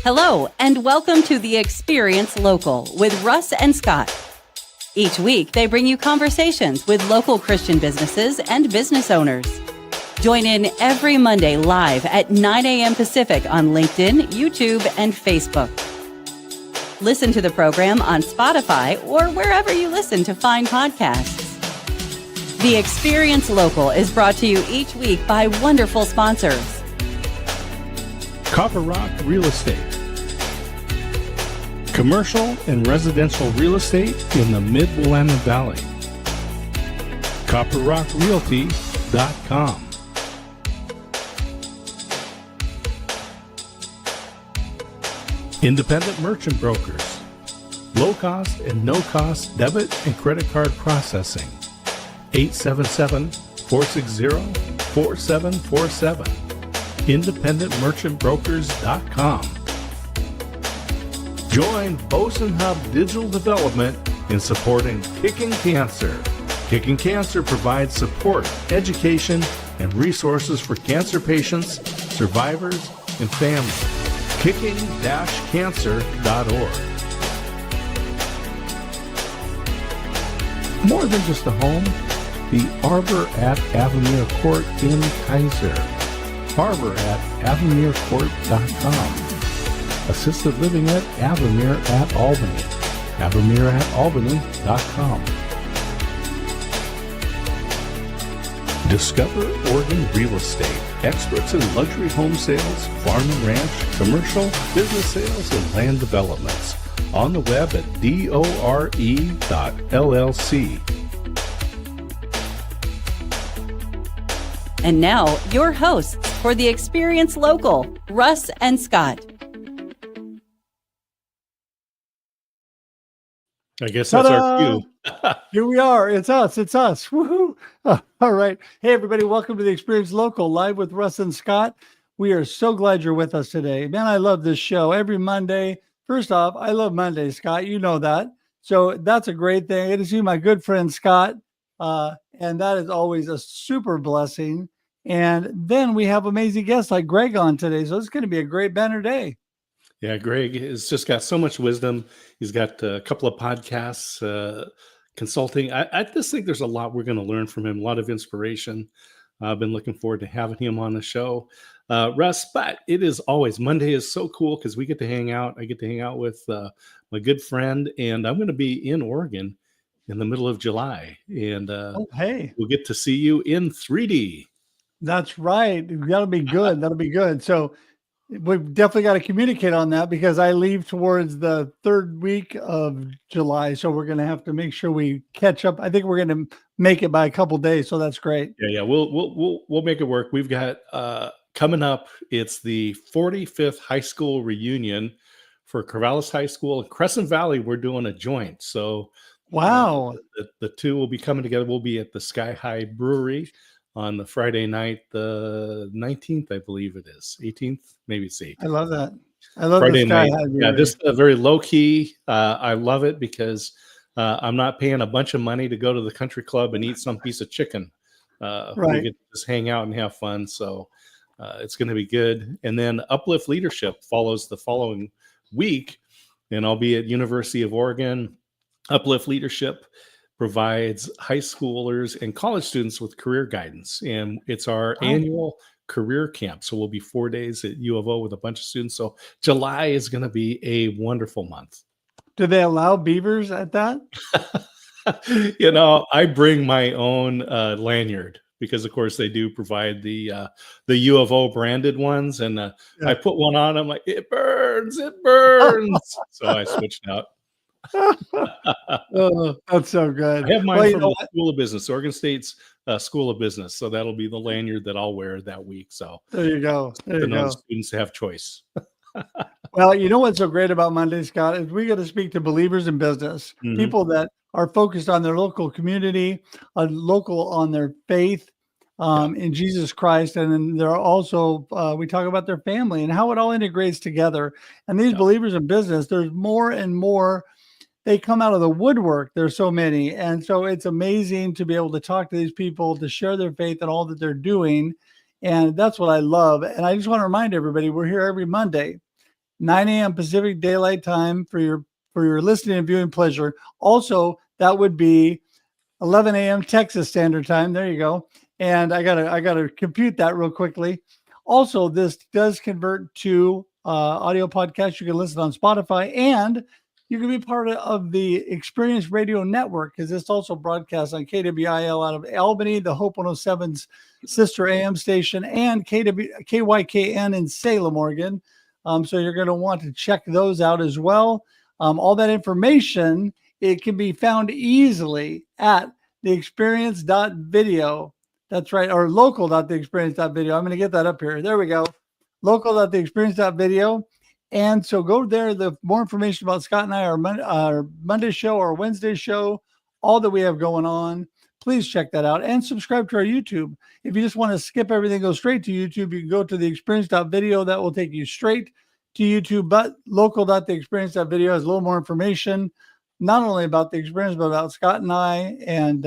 Hello, and welcome to the Experience Local with Russ and Scott. Each week, they bring you conversations with local Christian businesses and business owners. Join in every Monday live at 9 a.m. Pacific on LinkedIn, YouTube, and Facebook. Listen to the program on Spotify or wherever you listen to fine podcasts. The Experience Local is brought to you each week by wonderful sponsors. Copper Rock Real Estate. Commercial and residential real estate in the Mid-Willamette Valley. CopperRockRealty.com. Independent Merchant Brokers. Low-cost and no-cost debit and credit card processing. 877-460-4747. IndependentMerchantBrokers.com. Join Boson Hub Digital Development in supporting Kicking Cancer. Kicking Cancer provides support, education, and resources for cancer patients, survivors, and families. Kicking-cancer.org. More than just a home, the Arbor at Avamere Court in Kaiser. Arbor at AvamereCourt.com. Assisted living at Avamere at Albany. AvamereAtAlbany.com. Discover Oregon Real Estate. Experts in luxury home sales, farm and ranch, commercial, business sales, and land developments. On the web at dore.llc. And now, your hosts for the Experience Local, Russ and Scott. I guess that's our cue. Here we are. It's us. Woohoo. All right. Hey, everybody. Welcome to the Experience Local, live with Russ and Scott. We are so glad you're with us today. Man, I love this show every Monday. First off, I love Mondays, Scott. You know that. So that's a great thing. It is you, my good friend, Scott. And that is always a super blessing. And then we have amazing guests like Greg on today. So it's going to be a great banner day. Yeah, Greg has just got so much wisdom. He's got a couple of podcasts, consulting. I just think there's a lot we're going to learn from him, a lot of inspiration. I've been looking forward to having him on the show. Russ, but it is always, Monday is so cool because we get to hang out. I get to hang out with my good friend, and I'm going to be in Oregon in the middle of July. And hey, we'll get to see you in 3D. That's right. That'll be good. That'll be good. So we've definitely got to communicate on that because I leave towards the third week of July. So we're going to have to make sure we catch up. I think we're going to make it by a couple days. So that's great. Yeah. We'll make it work. We've got coming up. It's the 45th high school reunion for Corvallis High School and Crescent Valley. We're doing a joint. So wow, the two will be coming together. We'll be at the Sky High Brewery on the Friday night, the 19th, I believe it is. 18th, maybe it's 18th. I love that. I love Friday the Sky night. High. Yeah, just a very low key. I love it because I'm not paying a bunch of money to go to the country club and eat some piece of chicken. Right. We get to just hang out and have fun. So it's going to be good. And then Uplift Leadership follows the following week, and I'll be at University of Oregon. Uplift Leadership provides high schoolers and college students with career guidance. And it's our annual career camp. So we'll be 4 days at U of O with a bunch of students. So July is going to be a wonderful month. Do they allow beavers at that? I bring my own lanyard because, of course, they do provide the U of O branded ones. And I put one on. I'm like, it burns. So I switched out. Oh, that's so good. I have mine from the School of Business, Oregon State's School of Business. So that'll be the lanyard that I'll wear that week. So there you go. Students have choice. Well, you know what's so great about Monday, Scott, is we get to speak to believers in business, people that are focused on their local community, local on their faith in Jesus Christ. And then they're also, we talk about their family and how it all integrates together. And these believers in business, there's more and more. They come out of the woodwork. There's so many. And so it's amazing to be able to talk to these people, to share their faith and all that they're doing. And that's what I love. And I just want to remind everybody, we're here every Monday, 9 a.m. Pacific Daylight Time for your listening and viewing pleasure. Also, that would be 11 a.m. Texas Standard Time. There you go. And I gotta compute that real quickly. Also, this does convert to audio podcast. You can listen on Spotify, and you can be part of the Experience Radio Network, because it's also broadcast on KWIL out of Albany, the Hope 107's sister AM station, and KYKN in Salem, Oregon. So you're going to want to check those out as well. All that information, it can be found easily at theexperience.video. That's right, or local.theexperience.video. I'm going to get that up here. There we go. Local.theexperience.video. And so go there. The more information about Scott and I, our Monday show, our Wednesday show, all that we have going on, please check that out and subscribe to our YouTube. If you just want to skip everything, go straight to YouTube, you can go to the experience.video. That will take you straight to YouTube. But local.theexperience.video has a little more information, not only about the experience, but about Scott and I, and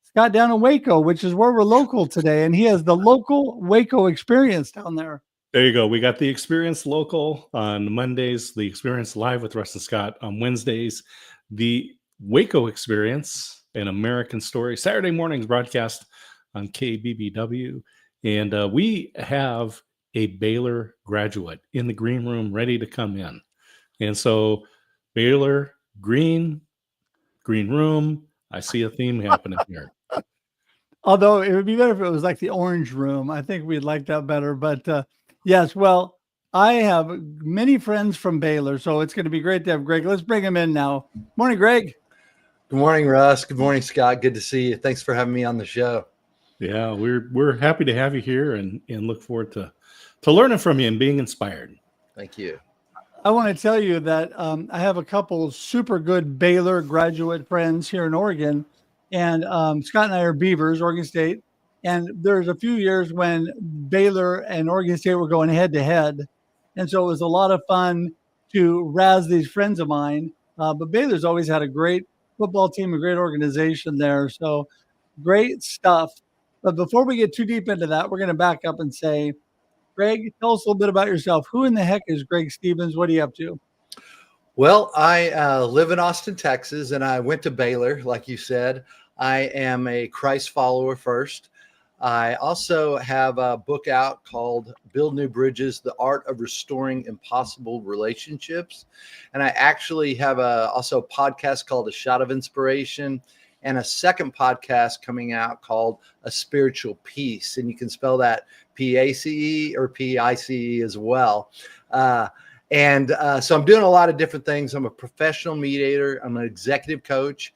Scott down in Waco, which is where we're local today. And he has the local Waco experience down there. There you go. We got the Experience Local on Mondays, the Experience Live with Russ and Scott on Wednesdays, the Waco Experience, an American Story, Saturday mornings broadcast on KBBW. And we have a Baylor graduate in the green room ready to come in. And so Baylor, green room, I see a theme happening here. Although it would be better if it was like the orange room. I think we'd like that better. But yes, well, I have many friends from Baylor, so it's going to be great to have Greg. Let's bring him in now. Morning, Greg. Good morning, Russ. Good morning, Scott. Good to see you. Thanks for having me on the show. Yeah, we're happy to have you here and look forward to learning from you and being inspired. Thank you. I want to tell you that I have a couple super good Baylor graduate friends here in Oregon, and Scott and I are Beavers, Oregon State. And there's a few years when Baylor and Oregon State were going head to head. And so it was a lot of fun to razz these friends of mine. But Baylor's always had a great football team, a great organization there. So great stuff. But before we get too deep into that, we're going to back up and say, Greg, tell us a little bit about yourself. Who in the heck is Greg Stevens? What are you up to? Well, I live in Austin, Texas, and I went to Baylor, like you said. I am a Christ follower first. I also have a book out called Build New Bridges, The Art of Restoring Impossible Relationships. And I actually have also a podcast called A Shot of Inspiration, and a second podcast coming out called A Spiritual Peace. And you can spell that P-A-C-E or P-I-C-E as well. So I'm doing a lot of different things. I'm a professional mediator. I'm an executive coach.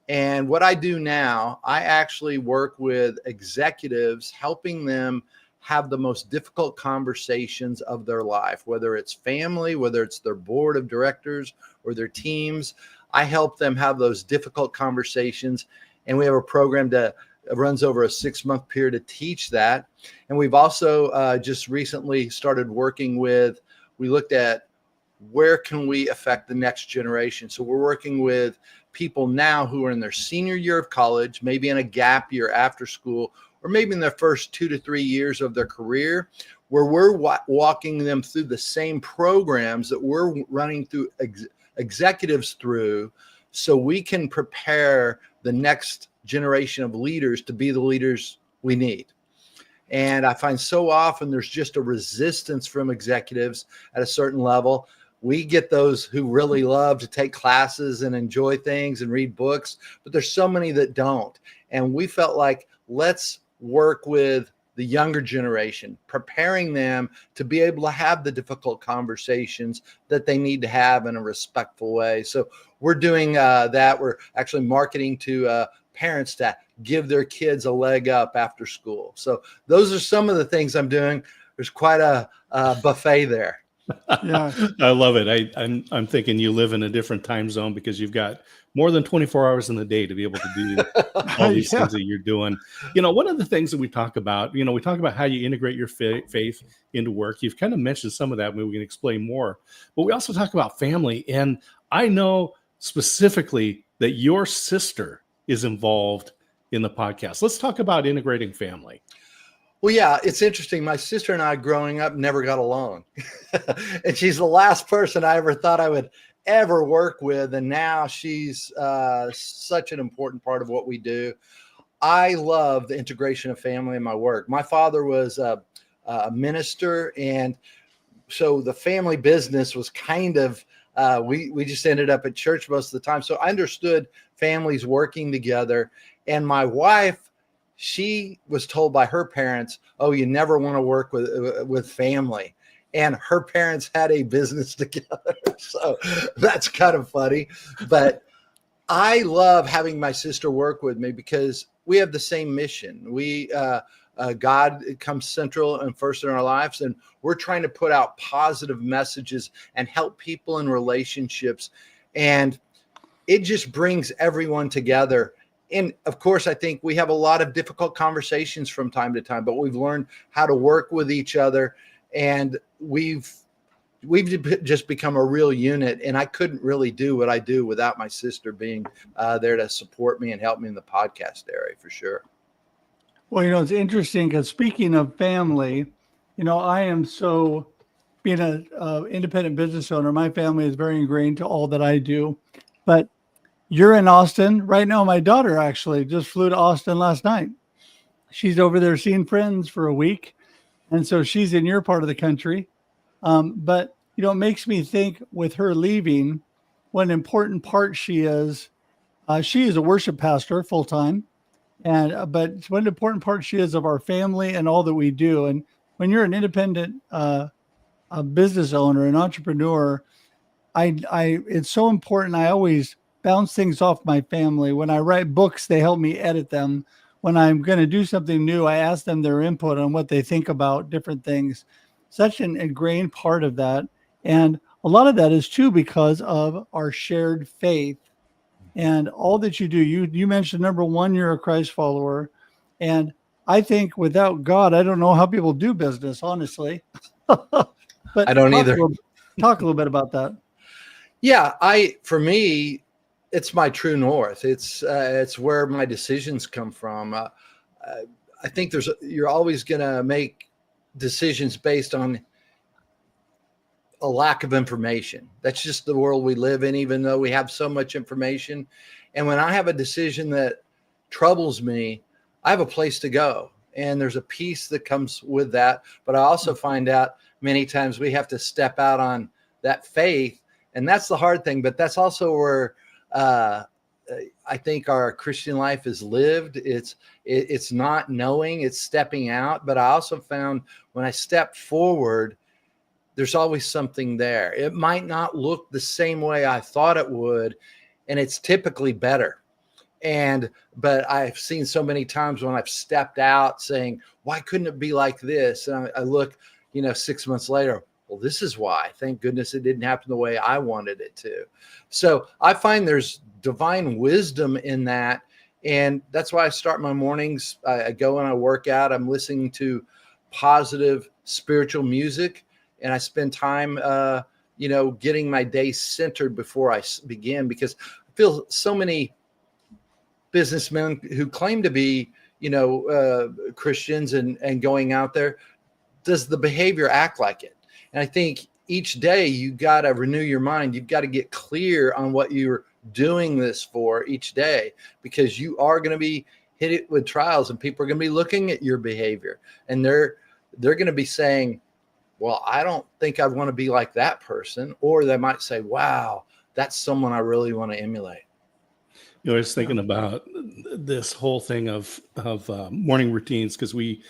And what I do now, I actually work with executives, helping them have the most difficult conversations of their life, whether it's family, whether it's their board of directors or their teams. I help them have those difficult conversations. And we have a program that runs over a 6-month period to teach that. And we've also just recently started working with, we looked at where can we affect the next generation. So we're working with people now who are in their senior year of college, maybe in a gap year after school, or maybe in their first 2 to 3 years of their career, where we're walking them through the same programs that we're running through executives through, so we can prepare the next generation of leaders to be the leaders we need. And I find so often there's just a resistance from executives at a certain level. We get those who really love to take classes and enjoy things and read books, but there's so many that don't. And we felt like, let's work with the younger generation, preparing them to be able to have the difficult conversations that they need to have in a respectful way. So we're doing that. We're actually marketing to parents to give their kids a leg up after school. So those are some of the things I'm doing. There's quite a buffet there. Yeah, I love it. I'm thinking you live in a different time zone because you've got more than 24 hours in the day to be able to do all these things that you're doing. You know, one of the things that we talk about, we talk about how you integrate your faith into work. You've kind of mentioned some of that. Maybe we can explain more, but we also talk about family. And I know specifically that your sister is involved in the podcast. Let's talk about integrating family. Well, yeah, it's interesting. My sister and I growing up never got along. And she's the last person I ever thought I would ever work with. And now she's such an important part of what we do. I love the integration of family in my work. My father was a minister, and so the family business was kind of, we just ended up at church most of the time. So I understood families working together. And my wife, she was told by her parents, "Oh, you never want to work with family." And her parents had a business together. So that's kind of funny. But I love having my sister work with me because we have the same mission. God comes central and first in our lives, and we're trying to put out positive messages and help people in relationships. And it just brings everyone together. And of course, I think we have a lot of difficult conversations from time to time, but we've learned how to work with each other, and we've just become a real unit. And I couldn't really do what I do without my sister being there to support me and help me in the podcast area, for sure. Well, it's interesting because speaking of family, I am so, being an independent business owner, my family is very ingrained to all that I do. But you're in Austin right now. My daughter actually just flew to Austin last night. She's over there seeing friends for a week. And so she's in your part of the country. But, it makes me think with her leaving, what an important part she is. She is a worship pastor full time. But what an important part she is of our family and all that we do. And when you're an independent a business owner, an entrepreneur, it's so important. I always bounce things off my family. When I write books, they help me edit them. When I'm going to do something new, I ask them their input on what they think about different things. Such an ingrained part of that. And a lot of that is too because of our shared faith and all that you do. You mentioned, number one, you're a Christ follower. And I think without God, I don't know how people do business, honestly. But I don't either. Talk a little bit about that. Yeah, for me, it's my true north. It's where my decisions come from. I think you're always going to make decisions based on a lack of information. That's just the world we live in, even though we have so much information. And when I have a decision that troubles me, I have a place to go. And there's a peace that comes with that. But I also find out many times we have to step out on that faith. And that's the hard thing. But that's also where I think our Christian life is lived. It's not knowing, it's stepping out. But I also found when I step forward, there's always something there. It might not look the same way I thought it would, and it's typically better. But I've seen so many times when I've stepped out saying, why couldn't it be like this? And I look, 6 months later, well, this is why. Thank goodness it didn't happen the way I wanted it to. So I find there's divine wisdom in that. And that's why I start my mornings. I go and I work out. I'm listening to positive spiritual music. And I spend time, getting my day centered before I begin, because I feel so many businessmen who claim to be, Christians and going out there, does the behavior act like it? And I think each day you got to renew your mind. You've got to get clear on what you're doing this for each day, because you are going to be hit with trials, and people are going to be looking at your behavior, and they're going to be saying, well, I don't think I want to be like that person. Or they might say, wow, that's someone I really want to emulate. I was thinking about this whole thing of morning routines, because we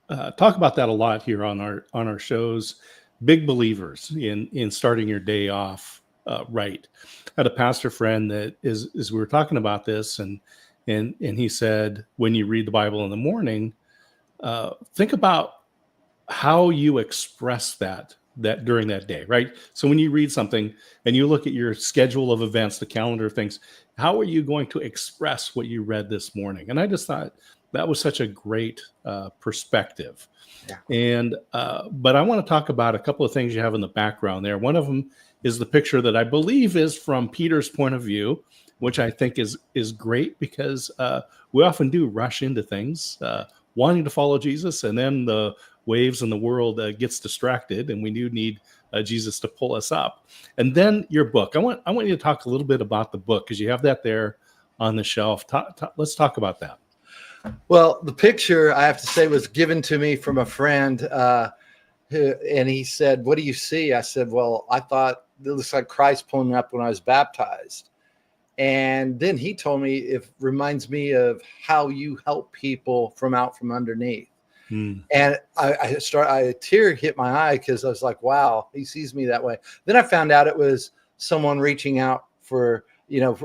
talk about that a lot here on our shows. Big believers in starting your day off right. I had a pastor friend that is we were talking about this, and he said, when you read the Bible in the morning, think about how you express that during that day, right? So when you read something and you look at your schedule of events, the calendar of things, how are you going to express what you read this morning? And I just thought that was such a great perspective. Yeah. And but I want to talk about a couple of things you have in the background there. One of them is the picture that I believe is from Peter's point of view, which I think is great, because we often do rush into things. wanting to follow Jesus, and then the waves in the world gets distracted, and we do need Jesus to pull us up. And then your book. I want you to talk a little bit about the book, because you have that there on the shelf. Let's talk about that. Well, the picture, I have to say, was given to me from a friend, and he said, "What do you see?" I said, "Well, I thought it looks like Christ pulling me up when I was baptized." And then he told me it reminds me of how you help people from out from underneath. And a tear hit my eye, because I was like, wow, he sees me that way. Then I found out it was someone reaching out for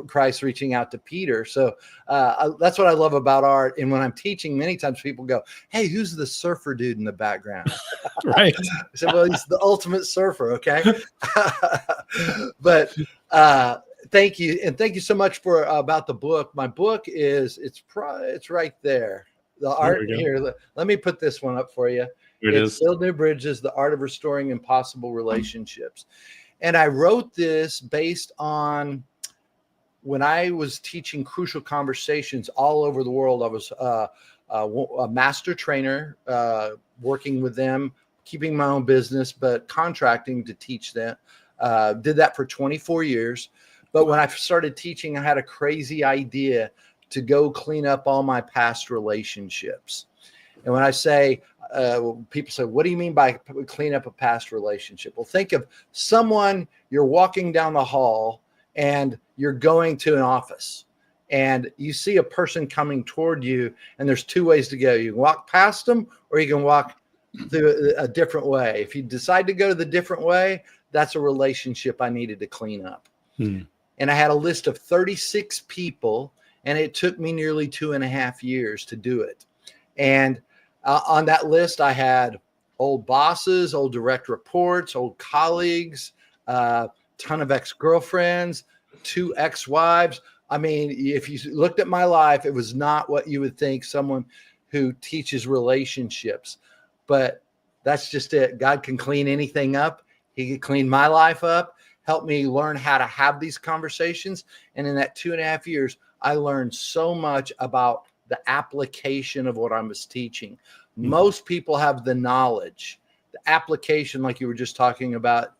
Christ reaching out to Peter. So that's what I love about art. And when I'm teaching, many times people go, "Hey, who's the surfer dude in the background?" Right. I said, "Well, he's the ultimate surfer." Okay. But thank you. And thank you so much for about the book. My book it's right there. The art here. Let me put this one up for you. Here it is. Build New Bridges, the art of restoring impossible relationships. And I wrote this based on when I was teaching crucial conversations all over the world. I was a master trainer, working with them, keeping my own business, but contracting to teach them. Did that for 24 years. But when I started teaching, I had a crazy idea to go clean up all my past relationships. And when I say, people say, "What do you mean by clean up a past relationship?" Well, think of someone, you're walking down the hall and you're going to an office, and you see a person coming toward you, and there's two ways to go. You can walk past them, or you can walk through a different way. If you decide to go the different way, that's a relationship I needed to clean up. And I had a list of 36 people, and it took me nearly 2.5 years to do it. And on that list, I had old bosses, old direct reports, old colleagues, ton of ex-girlfriends, 2 ex-wives. I mean, if you looked at my life, it was not what you would think someone who teaches relationships. But that's just it. God can clean anything up. He could clean my life up, help me learn how to have these conversations. And in that 2.5 years, I learned so much about the application of what I was teaching. Most people have the knowledge. The application, like you were just talking about,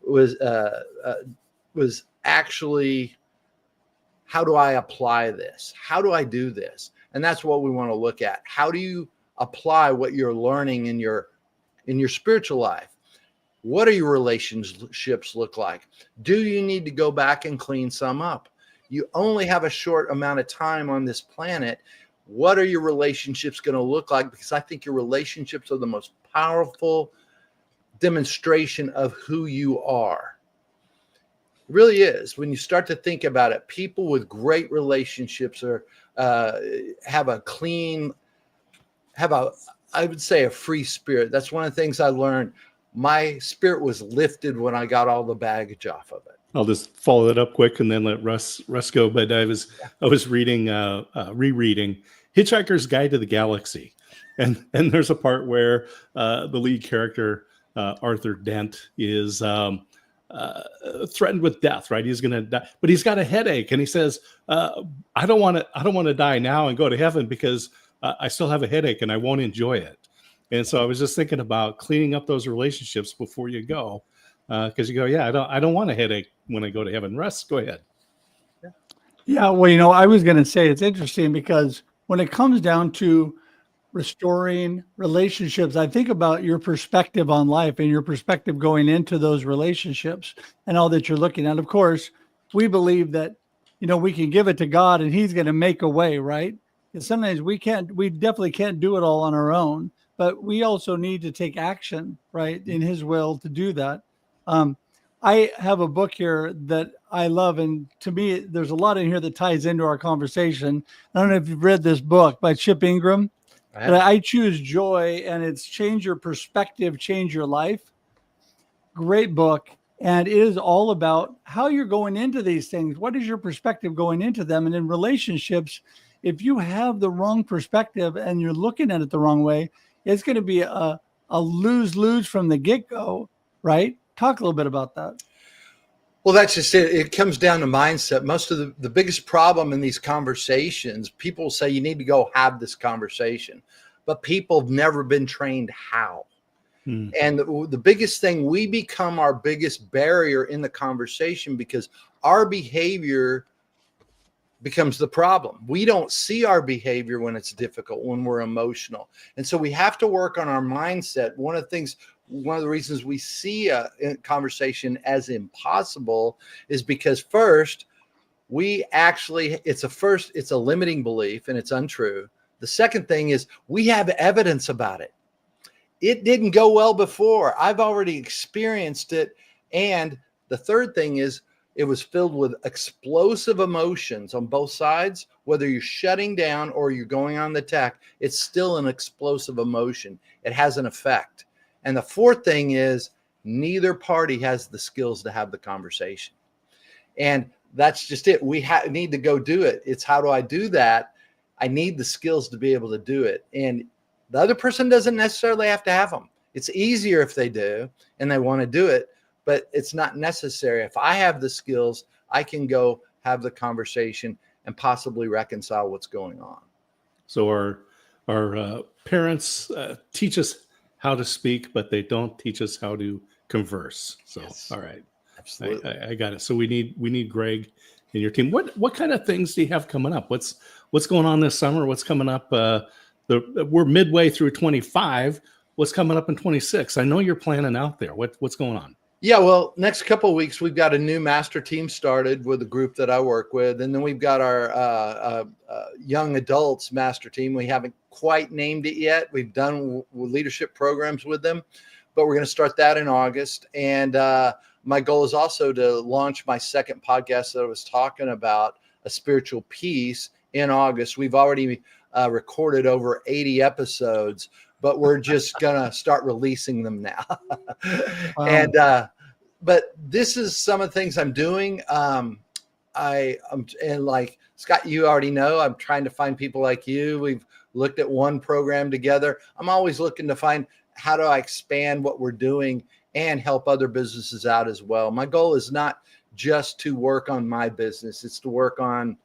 was actually, how do I apply this? How do I do this? And that's what we want to look at. How do you apply what you're learning in your spiritual life? What do your relationships look like? Do you need to go back and clean some up? You only have a short amount of time on this planet. What are your relationships going to look like? Because I think your relationships are the most powerful demonstration of who you are. It really is. When you start to think about it, people with great relationships have a free spirit. That's one of the things I learned. My spirit was lifted when I got all the baggage off of it. I'll just follow that up quick and then let Russ go. But I was reading, rereading Hitchhiker's Guide to the Galaxy, and there's a part where the lead character Arthur Dent is threatened with death. Right, he's going to die, but he's got a headache, and he says, "I don't want to die now and go to heaven because I still have a headache and I won't enjoy it." And so I was just thinking about cleaning up those relationships before you go. Because you go, yeah, I don't want a headache when I go to heaven. Russ, go ahead. Yeah, well, I was going to say it's interesting because when it comes down to restoring relationships, I think about your perspective on life and your perspective going into those relationships and all that you're looking at. Of course, we believe that, we can give it to God and he's going to make a way, right? Because sometimes we definitely can't do it all on our own, but we also need to take action, right, in his will to do that. I have a book here that I love, and to me, there's a lot in here that ties into our conversation. I don't know if you've read this book by Chip Ingram, but I Choose Joy, and it's Change Your Perspective, Change Your Life. Great book, and it is all about how you're going into these things. What is your perspective going into them? And in relationships, if you have the wrong perspective and you're looking at it the wrong way, it's going to be a lose-lose from the get-go, right? Talk a little bit about that. Well, that's just it. It comes down to mindset. Most of the biggest problem in these conversations, people say you need to go have this conversation. but people have never been trained how. Hmm. And the biggest thing, we become our biggest barrier in the conversation because our behavior becomes the problem. We don't see our behavior when it's difficult, when we're emotional. And so we have to work on our mindset. One of the reasons we see a conversation as impossible is because first, it's a limiting belief and it's untrue. The second thing is we have evidence about it. It didn't go well before. I've already experienced it. And the third thing is it was filled with explosive emotions on both sides. Whether you're shutting down or you're going on the attack, it's still an explosive emotion. It has an effect. And the fourth thing is neither party has the skills to have the conversation. And that's just it. We need to go do it. It's how do I do that? I need the skills to be able to do it. And the other person doesn't necessarily have to have them. It's easier if they do and they want to do it, but it's not necessary. If I have the skills, I can go have the conversation and possibly reconcile what's going on. So our parents teach us how to speak, but they don't teach us how to converse. So, yes. All right. Absolutely. I got it. So we need Greg and your team. What kind of things do you have coming up? What's going on this summer? What's coming up? We're midway through 25. What's coming up in 26? I know you're planning out there. What's going on? Yeah, well, next couple of weeks, we've got a new master team started with a group that I work with. And then we've got our young adults master team. We haven't quite named it yet. We've done leadership programs with them, but we're going to start that in August. And my goal is also to launch my second podcast that I was talking about, A Spiritual Peace, in August. We've already recorded over 80 episodes, but we're just going to start releasing them now. Wow. And but this is some of the things I'm doing. And like Scott, you already know, I'm trying to find people like you. We've looked at one program together. I'm always looking to find how do I expand what we're doing and help other businesses out as well. My goal is not just to work on my business. It's to work on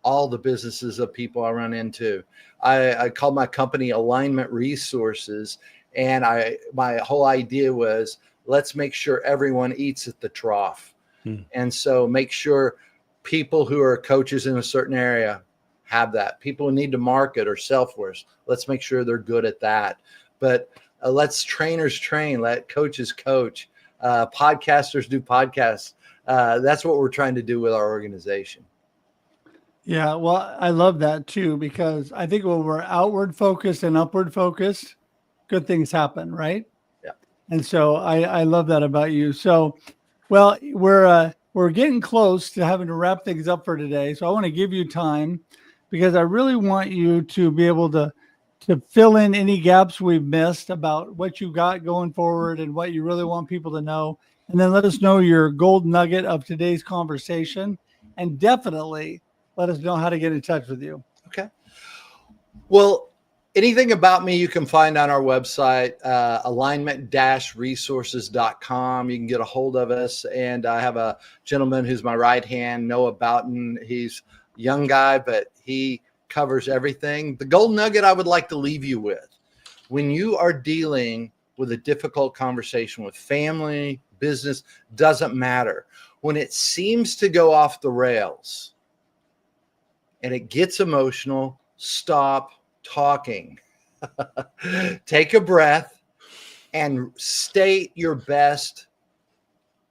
all the businesses of people I run into. I call my company Alignment Resources. And my whole idea was, let's make sure everyone eats at the trough. And so make sure people who are coaches in a certain area have that. People who need to market or self-worth, let's make sure they're good at that. But let's trainers train, let coaches coach, podcasters do podcasts. That's what we're trying to do with our organization. Yeah, well, I love that too, because I think when we're outward focused and upward focused, good things happen, right? Yeah. And so I love that about you. So, well, we're getting close to having to wrap things up for today. So I want to give you time because I really want you to be able to fill in any gaps we've missed about what you got going forward and what you really want people to know. And then let us know your gold nugget of today's conversation, and definitely let us know how to get in touch with you. Okay. Well, anything about me you can find on our website, alignment-resources.com. You can get a hold of us. And I have a gentleman who's my right hand, Noah Boughton. He's a young guy, but he covers everything. The gold nugget I would like to leave you with: when you are dealing with a difficult conversation with family, business, doesn't matter. When it seems to go off the rails and it gets emotional, stop talking. Take a breath and state your best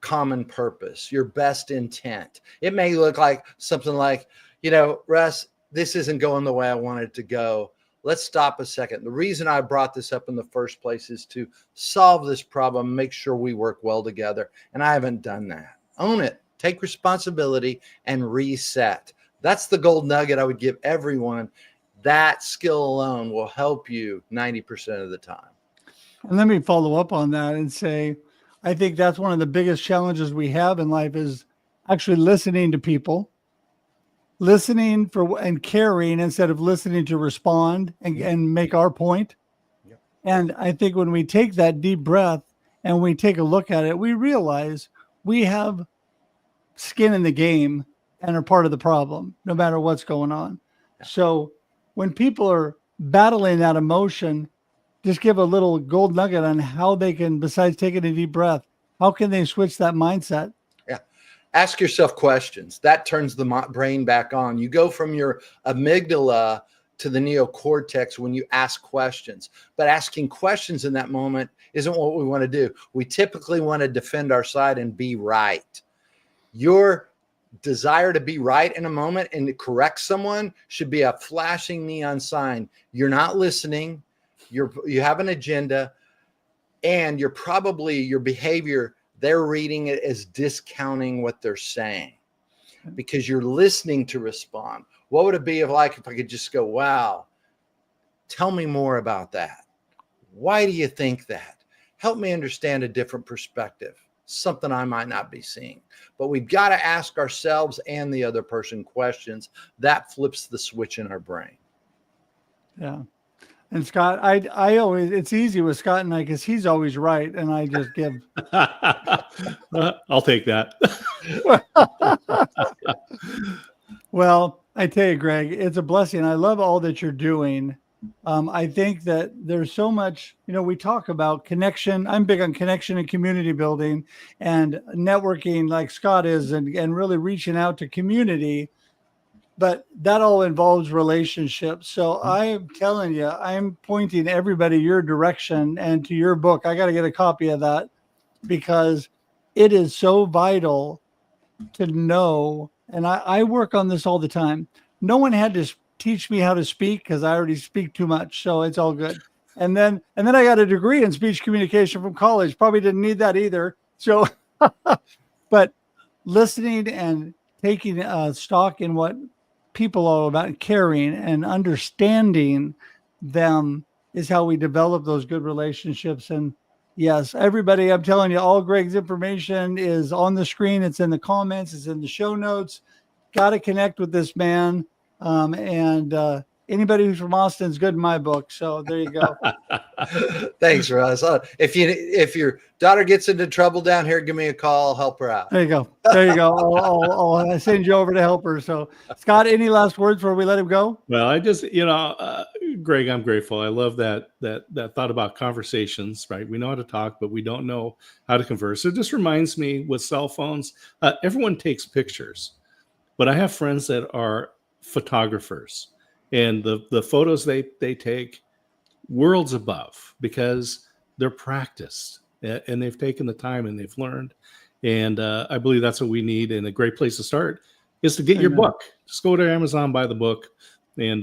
common purpose, your best intent. It may look like something like, Russ, this isn't going the way I wanted it to go. Let's stop a second. The reason I brought this up in the first place is to solve this problem, make sure we work well together. And I haven't done that. Own it. Take responsibility and reset. That's the gold nugget I would give everyone. That skill alone will help you 90% of the time. And let me follow up on that and say, I think that's one of the biggest challenges we have in life is actually listening to people, listening and caring instead of listening to respond and make our point. Yep. And I think when we take that deep breath and we take a look at it, we realize we have skin in the game and are part of the problem, no matter what's going on. Yeah. So when people are battling that emotion, just give a little gold nugget on how they can, besides taking a deep breath, how can they switch that mindset? Yeah. Ask yourself questions. That turns the brain back on. You go from your amygdala to the neocortex when you ask questions. But asking questions in that moment isn't what we want to do. We typically want to defend our side and be right. Your desire to be right in a moment and to correct someone should be a flashing neon sign. You're not listening. You have an agenda, and your behavior, they're reading it as discounting what they're saying because you're listening to respond. What would it be if I could just go, wow, tell me more about that. Why do you think that? Help me understand a different perspective, something I might not be seeing. But we've got to ask ourselves and the other person questions. That flips the switch in our brain. Yeah. And Scott, I always, it's easy with Scott and I, because he's always right. And I just give. I'll take that. Well, I tell you, Greg, it's a blessing. I love all that you're doing. I think that there's so much, we talk about connection. I'm big on connection and community building and networking like Scott is, and really reaching out to community. But that all involves relationships. So I'm telling you, I'm pointing everybody your direction and to your book. I got to get a copy of that because it is so vital to know. And I work on this all the time. No one had to teach me how to speak because I already speak too much. So it's all good. And then I got a degree in speech communication from college. Probably didn't need that either. So, but listening and taking stock in what people are about, caring and understanding them is how we develop those good relationships. And yes, everybody, I'm telling you, all Greg's information is on the screen. It's in the comments. It's in the show notes. Got to connect with this man. And anybody who's from Austin is good in my book. So there you go. Thanks, Russ. If your daughter gets into trouble down here, give me a call. I'll help her out. There you go. There you go. I'll send you over to help her. So Scott, any last words before we let him go? Well, I just, Greg, I'm grateful. I love that thought about conversations, right? We know how to talk, but we don't know how to converse. It just reminds me with cell phones, everyone takes pictures, but I have friends that are photographers, and the photos they take worlds above because they're practiced and they've taken the time and they've learned. And I believe that's what we need. And a great place to start is to get your book. Just go to Amazon, buy the book, and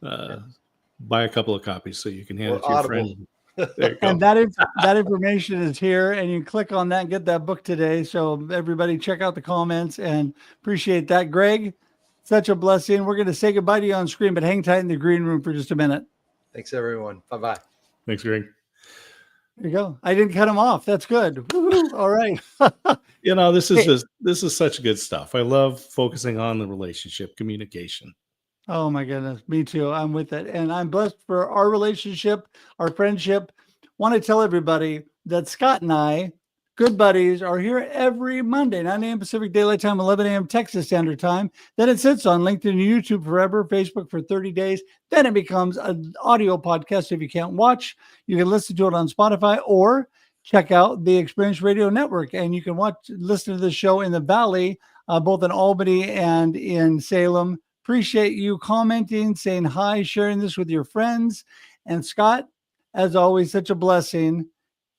buy a couple of copies so you can hand it to your friend. There you go. And that information is here, and you can click on that and get that book today. So everybody check out the comments and appreciate that. Greg, such a blessing. We're going to say goodbye to you on screen, but hang tight in the green room for just a minute. Thanks, everyone. Bye-bye. Thanks, Greg. There you go. I didn't cut him off. That's good. Woo-hoo. All right. This is such good stuff. I love focusing on the relationship, communication. Oh my goodness. Me too. I'm with it. And I'm blessed for our relationship, our friendship. Want to tell everybody that Scott and I, good buddies, are here every Monday, 9 a.m. Pacific Daylight Time, 11 a.m. Texas Standard Time. Then it sits on LinkedIn and YouTube forever, Facebook for 30 days. Then it becomes an audio podcast. If you can't watch, you can listen to it on Spotify or check out the Experience Radio Network. And you can listen to the show in the Valley, both in Albany and in Salem. Appreciate you commenting, saying hi, sharing this with your friends. And Scott, as always, such a blessing.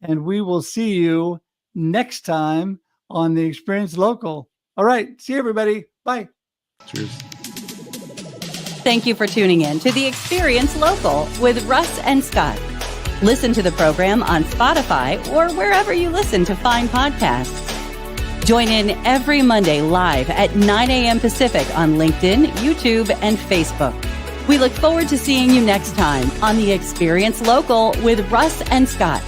And we will see you next time on the Experience Local. All right. See you, everybody. Bye. Cheers. Thank you for tuning in to the Experience Local with Russ and Scott. Listen to the program on Spotify or wherever you listen to fine podcasts. Join in every Monday live at 9 a.m. Pacific on LinkedIn, YouTube, and Facebook. We look forward to seeing you next time on the Experience Local with Russ and Scott.